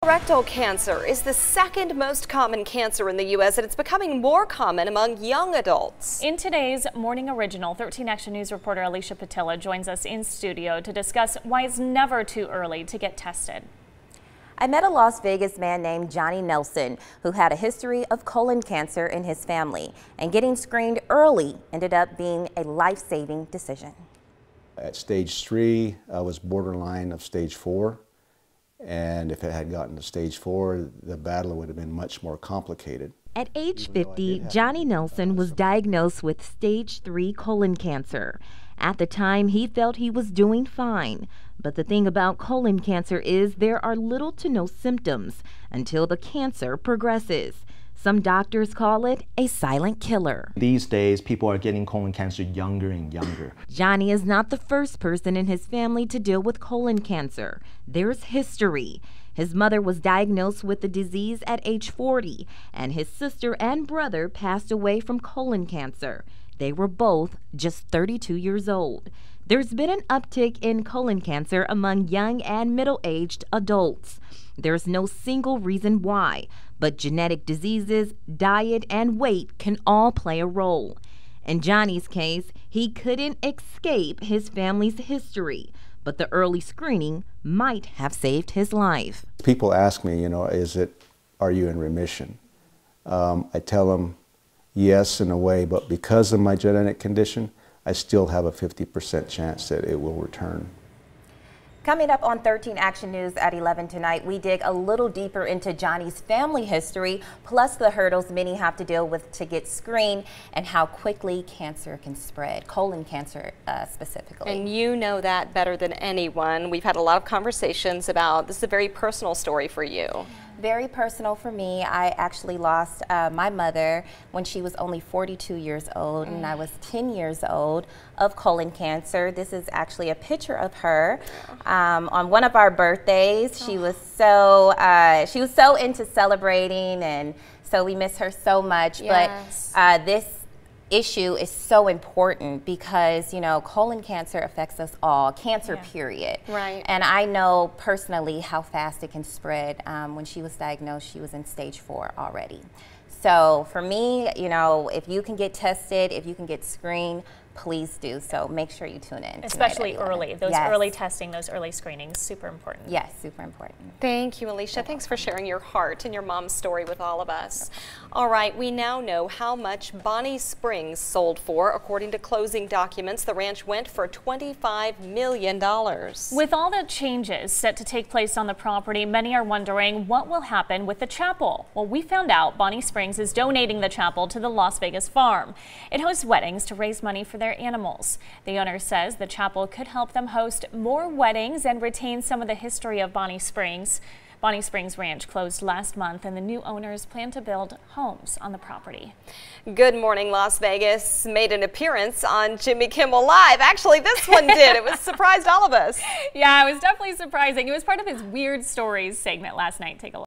Colorectal cancer is the second most common cancer in the U.S. and it's becoming more common among young adults. In today's Morning Original, 13 Action News reporter Alicia Pattillo joins us in studio to discuss why it's never too early to get tested. I met a Las Vegas man named Johnny Nelson who had a history of colon cancer in his family, and getting screened early ended up being a life-saving decision. At stage 3, I was borderline of stage 4. And if it had gotten to stage 4, the battle would have been much more complicated. At age 50, Johnny Nelson was diagnosed with stage 3 colon cancer. At the time, he felt he was doing fine. But the thing about colon cancer is there are little to no symptoms until the cancer progresses. Some doctors call it a silent killer. These days, people are getting colon cancer younger and younger. Johnny is not the first person in his family to deal with colon cancer. There's history. His mother was diagnosed with the disease at age 40, and his sister and brother passed away from colon cancer. They were both just 32 years old. There's been an uptick in colon cancer among young and middle-aged adults. There's no single reason why, but genetic diseases, diet, and weight can all play a role. In Johnny's case, he couldn't escape his family's history, but the early screening might have saved his life. People ask me, are you in remission? I tell them yes, in a way, but because of my genetic condition, I still have a 50% chance that it will return. Coming up on 13 Action News at 11 tonight, we dig a little deeper into Johnny's family history, plus the hurdles many have to deal with to get screened and how quickly cancer can spread, colon cancer specifically. And you know that better than anyone. We've had a lot of conversations about this is a very personal story for you. Very personal for me. I actually lost my mother when she was only 42 years old, and I was 10 years old of colon cancer. This is actually a picture of her on one of our birthdays. She was so into celebrating, and so we miss her so much. Yes. But this issue is so important because, colon cancer affects us all, period. Right. And I know personally how fast it can spread. When she was diagnosed, she was in stage 4 already. So for me, if you can get tested, if you can get screened, please do so. Make sure you tune in. Especially early. Those early testing, those early screenings, super important. Yes, super important. Thank you, Alicia. Thanks for sharing your heart and your mom's story with all of us. All right, we now know how much Bonnie Springs sold for. According to closing documents, the ranch went for $25 million. With all the changes set to take place on the property, many are wondering what will happen with the chapel. Well, we found out Bonnie Springs is donating the chapel to the Las Vegas farm. It hosts weddings to raise money for their animals. The owner says the chapel could help them host more weddings and retain some of the history of Bonnie Springs. Bonnie Springs Ranch closed last month, and the new owners plan to build homes on the property. Good Morning Las Vegas made an appearance on Jimmy Kimmel Live. Actually, this one did. It surprised all of us. Yeah, it was definitely surprising. It was part of his Weird Stories segment last night. Take a look.